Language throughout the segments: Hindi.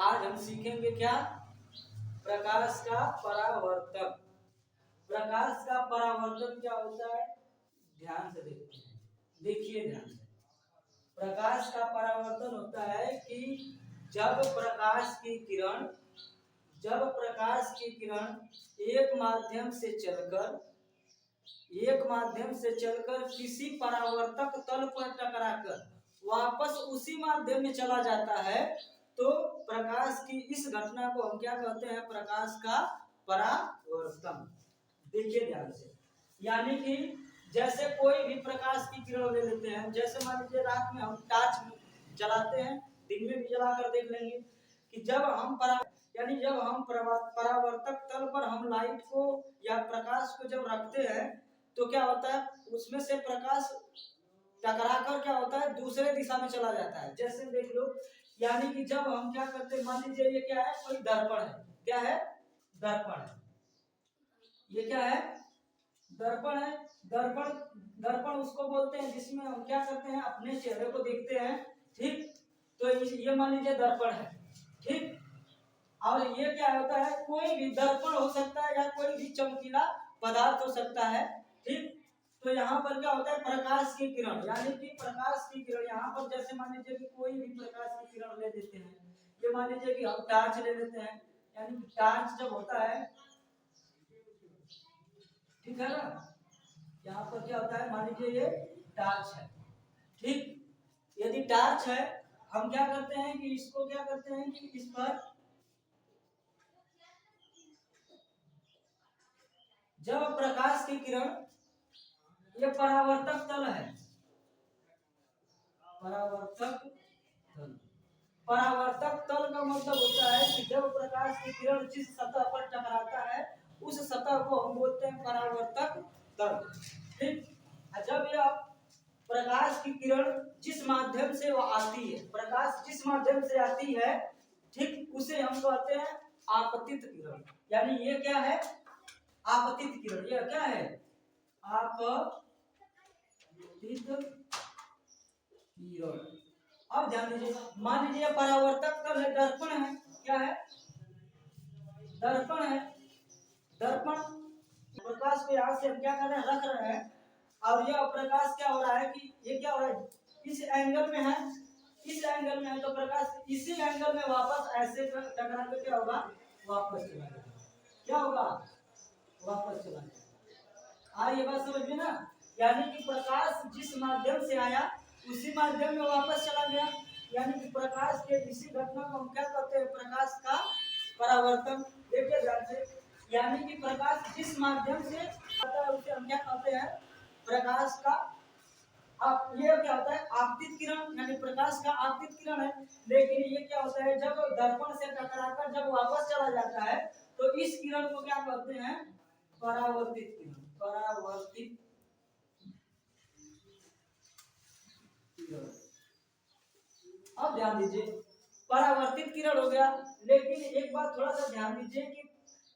आज हम सीखेंगे क्या? प्रकाश का परावर्तन। प्रकाश का परावर्तन क्या होता है? ध्यान से देखते हैं, देखिए ध्यान से। प्रकाश का परावर्तन होता है कि जब प्रकाश की किरण एक माध्यम से चलकर किसी परावर्तक तल पर टकराकर वापस उसी माध्यम में चला जाता है, तो प्रकाश की इस घटना को हम क्या कहते हैं? प्रकाश का परावर्तन। देखिए ध्यान से, यानी कि जैसे कोई भी प्रकाश की किरण ले लेते हैं, जैसे मान लीजिए रात में हम टॉर्च जलाते हैं, दिन में भी जलाकर देख लेंगे कि जब हम परावर्तक तल पर हम लाइट को या प्रकाश को जब रखते हैं तो क्या होता है? उसमें से प्रकाश टकराकर क्या होता है? दूसरे दिशा में चला जाता है। जैसे देख लो, यानी कि जब हम क्या करते हैं, मान लीजिए ये क्या है? कोई दर्पण है। क्या है? दर्पण है। ये क्या है? दर्पण है। दर्पण उसको बोलते हैं जिसमें हम क्या करते हैं? अपने चेहरे को देखते हैं। ठीक, तो ये मान लीजिए दर्पण है। ठीक, और ये क्या होता है? कोई भी दर्पण हो सकता है या कोई भी चमकीला पदार्थ हो सकता है। ठीक, तो यहाँ पर क्या होता है? प्रकाश की किरण, यानी कि प्रकाश की किरण यहाँ पर जैसे मान लीजिए कि कोई भी प्रकाश की किरण ले लेते हैं। ये मान लीजिए कि हम टॉर्च ले लेते हैं, यानी कि टॉर्च जब होता है, ठीक है ना, यहाँ पर क्या होता है? मान लीजिए ये टॉर्च है। ठीक, यदि टॉर्च है, हम क्या करते हैं कि इसको क्या करते हैं कि इस पर जब प्रकाश की किरण, ये परावर्तक तल है। परावर्तक तल का मतलब होता है कि जब प्रकाश की किरण जिस सतह पर टकराता है उस सतह को हम बोलते हैं परावर्तक तल। ठीक, जब यह प्रकाश की किरण जिस माध्यम से वो आती है, प्रकाश जिस माध्यम से आती है, ठीक, उसे हम कहते हैं आपतित किरण। यानी ये क्या है? आपतित किरण। यह क्या है? आपतित किरण। अब ध्यान दीजिए, मान लीजिए परावर्तक तल है, दर्पण है। क्या है? दर्पण है। दर्पण प्रकाश को यहाँ से हम क्या कर रहे हैं? रख रहे हैं, और यह प्रकाश क्या हो रहा है कि ये क्या हो रहा है? इस एंगल में है, इस एंगल में है, तो प्रकाश इसी एंगल में वापस ऐसे टकरा के क्या होगा? वापस चला जाएगा। क्या होगा? वापस चला जाएगा। ये बात समझ में ना? यानी कि प्रकाश जिस माध्यम से आया उसी माध्यम में वापस चला गया, यानी कि प्रकाश के इसी घटना को हम क्या कहते हैं? प्रकाश का परावर्तन। देखिए ध्यान से, यानी कि प्रकाश जिस माध्यम से आता है उसे हम क्या कहते हैं? प्रकाश का। अब ये क्या होता है? आपतित किरण, यानी प्रकाश का आपतित किरण है। लेकिन ये क्या होता है? जब दर्पण से टकराकर जब वापस चला जाता है तो इस किरण को क्या कहते हैं? परावर्तित किरण। परावर्तित किरण। अब ध्यान दीजिए, परावर्तित किरण हो गया, लेकिन एक बात थोड़ा सा ध्यान दीजिए कि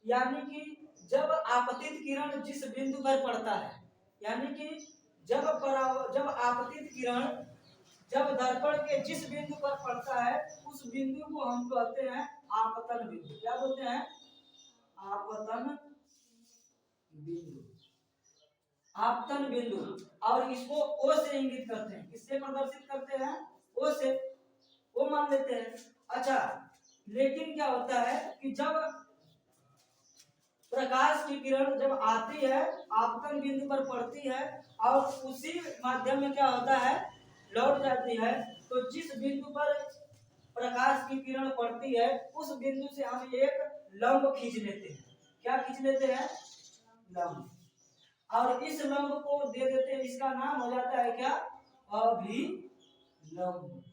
यानी कि जब आपतित किरण जिस बिंदु पर पड़ता है, यानी कि जब आपतित किरण जब दर्पण के जिस बिंदु पर पड़ता है उस बिंदु को हम कहते हैं आपतन बिंदु। क्या बोलते हैं? आपतन बिंदु। आपतन बिंदु। और इसको ओ से इंगित करते हैं। किससे प्रदर्शित करते हैं? ओ से। वो मान लेते हैं। अच्छा, लेकिन क्या होता है कि जब प्रकाश की किरण जब आती है, आपतन बिंदु पर पड़ती है और उसी माध्यम में क्या होता है? लौट जाती है, तो जिस बिंदु पर प्रकाश की किरण पड़ती है उस बिंदु से हम एक लंब खींच लेते हैं। क्या खींच लेते हैं? लंब। और इस लंब को दे देते हैं, इसका नाम हो जाता है क्या? अभिलंब।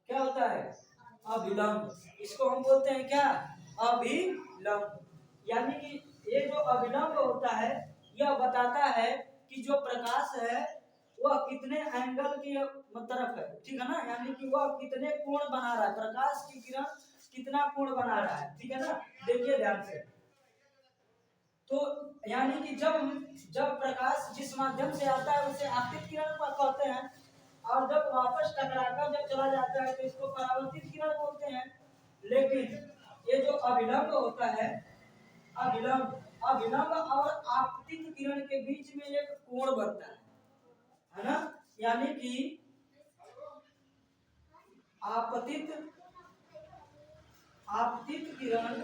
क्या होता है? अभिलंब। इसको हम बोलते हैं क्या? अभिलंब। यानी कि ये जो अभिलंब होता है यह बताता है कि जो प्रकाश है वह कितने एंगल की तरफ है। ठीक है ना? यानी कि वह कितने कोण बना रहा है, प्रकाश की किरण कितना कोण बना रहा है। ठीक है ना? देखिए ध्यान से, तो यानी कि जब प्रकाश जिस माध्यम से आता है उसे आपतित किरण कहते हैं, और जब वापस टकराकर जब चला जाता है तो इसको परावर्तित किरण बोलते हैं। लेकिन ये जो अभिलंब होता है, अभिलंब अभिलंब और आपतित किरण के बीच में एक कोण बनता है ना। यानी कि आपतित आपतित किरण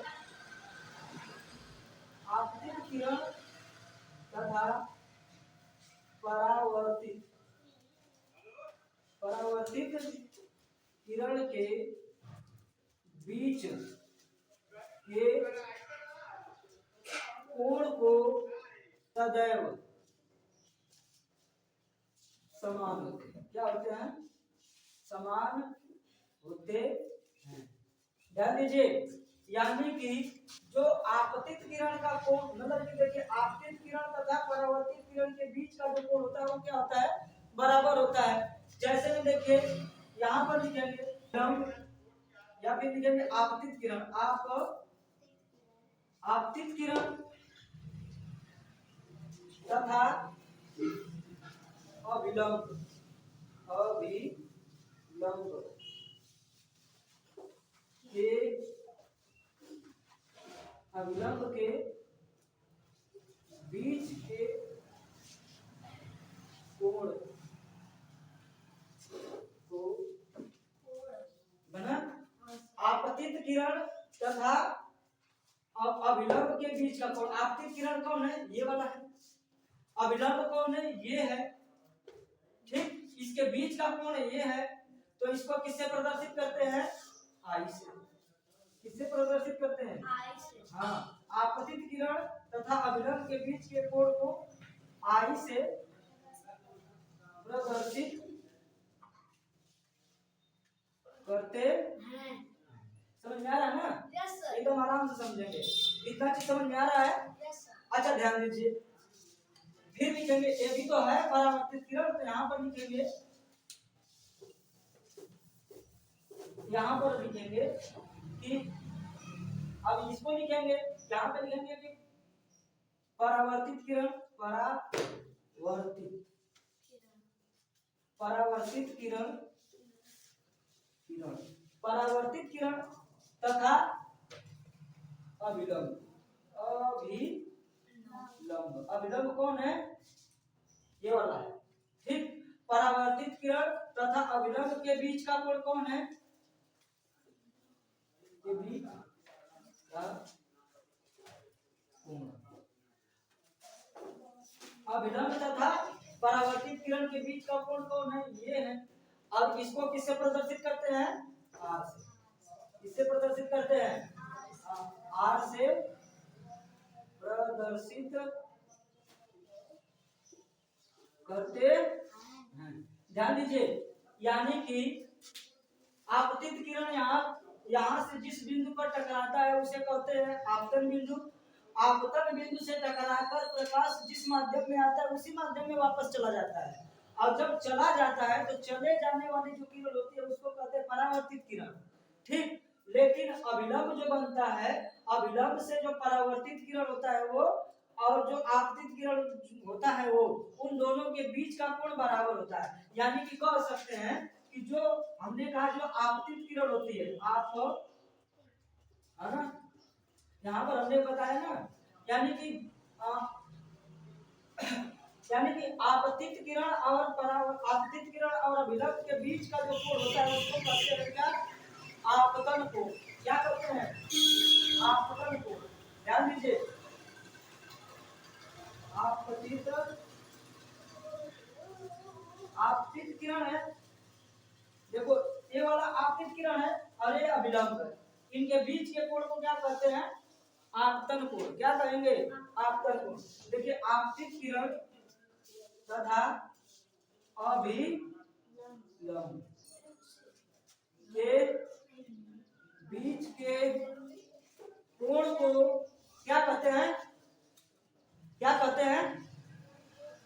तथा परावर्तित परावर्तित किरण के बीच के कोण को सदैव समान होते हैं। क्या होते हैं? समान होते हैं। ध्यान दीजिए, यानी कि जो आपतित किरण का कोण, मतलब कि देखिए आपतित किरण तथा परावर्तित किरण के बीच का जो कोण होता है वो क्या होता है? बराबर होता है। जैसे में देखिए यहाँ पर लिखेंगे लंब या फिर लिखेंगे आपतित किरण, आपतित किरण तथा अभिलंब के अभिलंब के बीच के कोण को बना आपतित किरण तथा अभिलंब के बीच का कोण। आपतित किरण कौन है? ये वाला है। अभिलंब कौन है? ये है। ठीक, इसके बीच का कोण ये है, तो इसको किससे प्रदर्शित करते हैं? आई से। किससे प्रदर्शित करते हैं? आई से। हाँ, आपतित किरण तथा अभिलंब के बीच के कोण को आई से प्रदर्शित करते हैं। समझ में आ रहा है ना? Yes sir. एकदम आराम से समझेंगे। इतना चीज समझ में आ रहा है? Yes sir. अच्छा ध्यान दीजिए, फिर लिखेंगे, ये भी तो है परावर्तित किरण, तो यहाँ पर लिखेंगे, यहाँ पर लिखेंगे कि अब इसको लिखेंगे, यहाँ पे लिखेंगे कि परावर्तित किरण, परावर्तित किरण परावर्तित किरण तथा अभिलंब अभिलंब कौन है? ये वाला है। ठीक, परावर्तित किरण तथा अभिलंब के बीच का कोण कौन है? के बीच का कोण। अभिलंब तथा परावर्तित किरण के बीच का कोण कौन है? ये है। अब इसको किससे प्रदर्शित करते हैं? आर से। किससे प्रदर्शित करते हैं? आर से प्रदर्शित करते हैं। ध्यान दीजिए, यानी कि आपतित किरण यहाँ से जिस बिंदु पर टकराता है उसे कहते हैं आपतन बिंदु। आपतन बिंदु से टकराकर प्रकाश जिस माध्यम में आता है उसी माध्यम में वापस चला जाता है, और जब चला जाता है तो चले जाने वाली जो किरण होती है उसको कहते हैं परावर्तित किरण। ठीक, लेकिन अभिलंब जो बनता है, अभिलंब से जो परावर्तित किरण होता है वो और जो आपतित किरण होता है वो, उन दोनों के बीच का कोण बराबर होता है। यानी कि कह सकते हैं कि जो हमने कहा जो आपतित किरण होती है, आप है ना, यहाँ पर हमने बताया ना, यानी कि आपतित किरण और आपतित किरण और अभिलंब के बीच का जो कोण होता है उसको कहते हैं क्या? आपतन कोण। क्या कहते हैं? आपतन कोण। ध्यान दीजिए, आपतित किरण है, देखो ये वाला आपतित किरण है और ये अभिलंब है, इनके बीच के कोण को क्या कहते हैं? आपतन कोण। क्या कहेंगे? आपतन कोण। देखिए आपतित किरण तथा अभिलंब के बीच के कोण को क्या कहते हैं? क्या कहते हैं?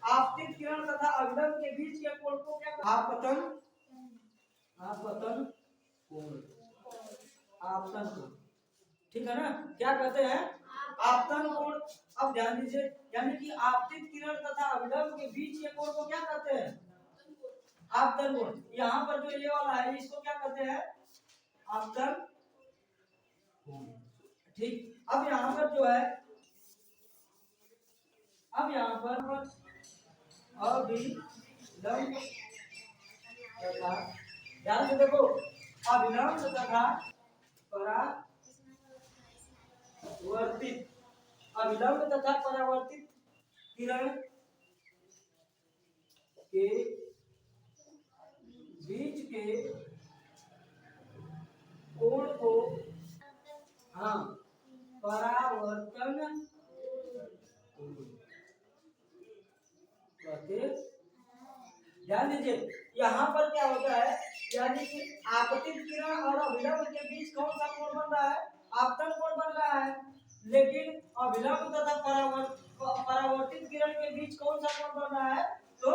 आपतित किरण तथा अभिलंब के बीच के कोण को क्या? आपतन कोण। आपतन कोण, ठीक है ना? क्या कहते हैं? आपतन कोण। अब ध्यान दीजिए, यानी कि आपतित किरण तथा अभिलंब के बीच के कोण को क्या कहते हैं? आपतन कोण। यहाँ पर जो ये वाला है इसको क्या कहते हैं? आपतन ठीक। अब यहाँ पर जो है, अब यहाँ पर अभिलंब तथा, ध्यान से देखो, अभिलंब तथा परावर्तित, अभिलंब तथा परावर्तित किरण के बीच के कोण को, हाँ, परावर्तन कहते। ध्यान दीजिए, यहाँ पर क्या होता है, यानी कि आपतित किरण और अभिलंब के बीच कौन सा कोण बन रहा है, आपतन कोण बन रहा है। लेकिन अभिलंब तथा परावर्तित किरण के बीच कौन सा कोण बन रहा है, तो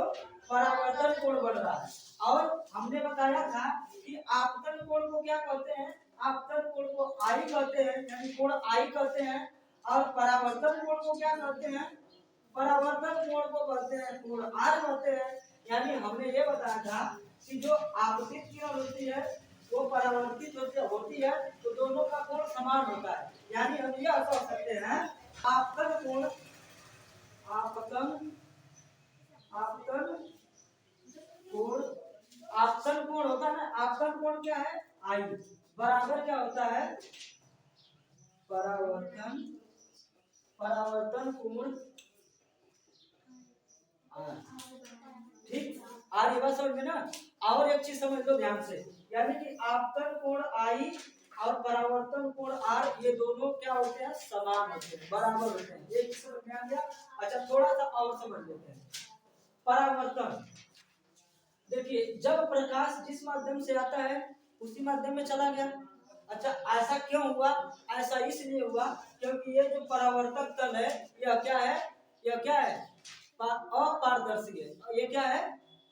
परावर्तन कोण बन रहा है। और हमने बताया था कि आपतन कोण को क्या कहते हैं, आपतन कोण को आई कहते हैं, यानी कोण आई कहते हैं। और परावर्तन कोण को क्या कहते हैं, परावर्तन कोण को कहते हैं कोण आर कहते हैं। यानी हमने ये बताया था कि जो आपतित किरण होती है वो परावर्तित होती है, तो दोनों का कोण समान होता है। यानी हम यह कह सकते हैं आपतन कोण, आपतन आपतन कोण, आपतन कोण होता है ना, आपतन कोण क्या है, आई, बराबर क्या होता है, परावर्तन, परावर्तन कोण आर। ठीक, आर ये बात समझ में ना। और एक चीज समझ लो ध्यान से, यानी कि आपतन कोण आई और परावर्तन कोण आर, ये दोनों क्या होते हैं, समान होते हैं, बराबर होते हैं। एक समझ में आ गया। अच्छा, थोड़ा सा और समझ लेते हैं। परावर्तन, देखिए, जब प्रकाश जिस माध्यम से आता है उसी माध्यम में चला गया। अच्छा, ऐसा क्यों हुआ, ऐसा इसलिए हुआ क्योंकि ये जो परावर्तक तल है, यह क्या है, यह क्या है, अपारदर्शी है। ये क्या है,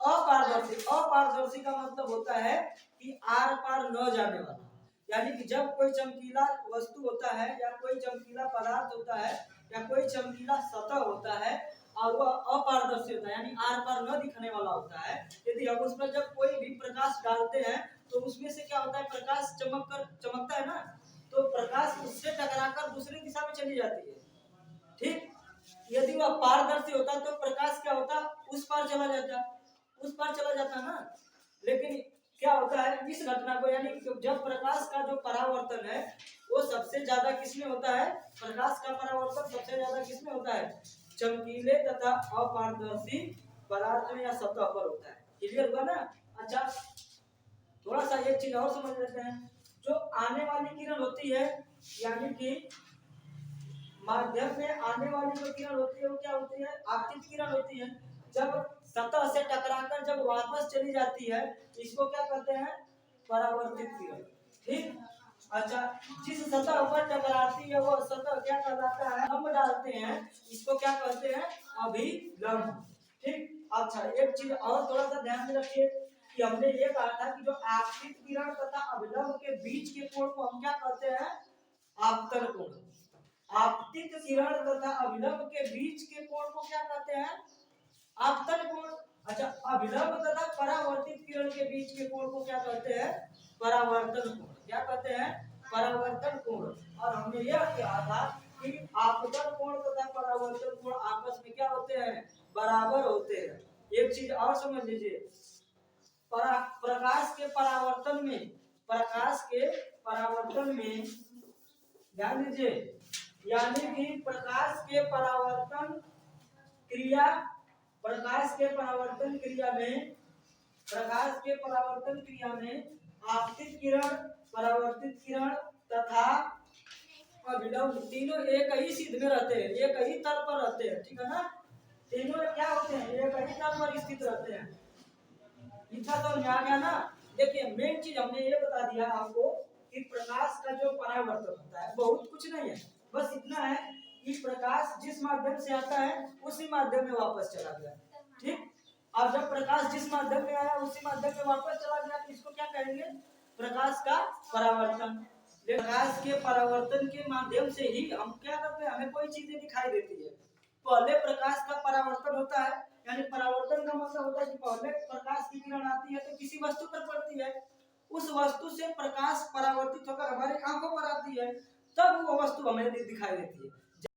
अपारदर्शी। अपारदर्शी का मतलब होता है कि आर पार न जाने वाला। यानी कि जब कोई चमकीला वस्तु होता है या कोई चमकीला पदार्थ होता है या कोई चमकीला सतह होता है और वह अपारदर्शी होता है, यानी आर पार न दिखने वाला होता है, यदि हम उस पर जब कोई भी प्रकाश डालते हैं तो उसमें से क्या होता है, प्रकाश चमकता है ना, तो प्रकाश उससे टकराकर दूसरी दिशा में चली जाती है। ठीक, यदि वह पारदर्शी होता तो प्रकाश क्या होता, उस पार चला जाता, उस पार चला जाता ना। लेकिन क्या होता है इस घटना को, यानी जब प्रकाश का जो परावर्तन है वो सबसे ज्यादा किसमें होता है, प्रकाश का परावर्तन सबसे ज्यादा किसमें होता है, चमकीले तथा अपारदर्शी पदार्थ में या सतह पर होता है। क्लियर हुआ ना। अच्छा, थोड़ा सा एक चीज और समझ लेते हैं। जो आने वाली किरण होती है, यानी कि माध्यम में आने वाली जो किरण होती है वो क्या होती है, आपतित किरण होती है। जब सतह से टकराकर जब वापस चली जाती है, इसको क्या कहते हैं, परावर्तित किरण। ठीक। अच्छा, जिस सतह पर टकराती है वो सतह क्या कहलाता है, हम डालते हैं, इसको क्या कहते हैं, अभिलंब। ठीक। अच्छा, एक चीज और थोड़ा सा ध्यान में रखिए कि हमने ये कहा था कि जो आपतित किरण तथा अभिलंब के बीच के कोण को हम क्या कहते हैं, आपतन कोण। आपतित किरण तथा अभिलंब के बीच के कोण को क्या कहते हैं, आपतन कोण। अच्छा, अभिलंब तथा परावर्तित किरण के बीच के कोण को क्या कहते हैं, परावर्तन कोण। क्या कहते हैं, परावर्तन कोण। और हमने यह कहा था कि आपतन कोण तथा परावर्तन कोण आपस में क्या होते हैं, बराबर होते हैं। एक चीज और समझ लीजिए, प्रकाश के परावर्तन में, प्रकाश के परावर्तन में ध्यान दीजिए, यानी कि प्रकाश के परावर्तन क्रिया, प्रकाश के परावर्तन क्रिया में, प्रकाश के परावर्तन क्रिया में आपतित किरण, परावर्तित किरण तथा अभिलंब तीनों एक ही सिद्ध में रहते हैं, एक ही तल पर रहते हैं। ठीक है ना, तीनों क्या होते हैं, एक ही तल पर स्थित रहते हैं। इतना तो आ गया ना। देखिए, मेन चीज हमने ये बता दिया आपको कि प्रकाश का जो परावर्तन होता है बहुत कुछ नहीं है, बस इतना है कि प्रकाश जिस माध्यम से आता है उसी माध्यम में वापस चला गया। ठीक। और जब प्रकाश जिस माध्यम में आया उसी माध्यम में वापस चला गया तो इसको क्या कहेंगे, प्रकाश का परावर्तन। प्रकाश के परावर्तन के माध्यम से ही हम क्या करते हैं, हमें कोई चीजें दिखाई देती है। पहले प्रकाश का परावर्तन होता है, यानी परावर्तन का मतलब होता है कि पहले प्रकाश की किरण आती है तो किसी वस्तु पर पड़ती है, उस वस्तु से प्रकाश परावर्तित होकर हमारी आंखों पर आती है, तब वो वस्तु हमें दिखाई देती है।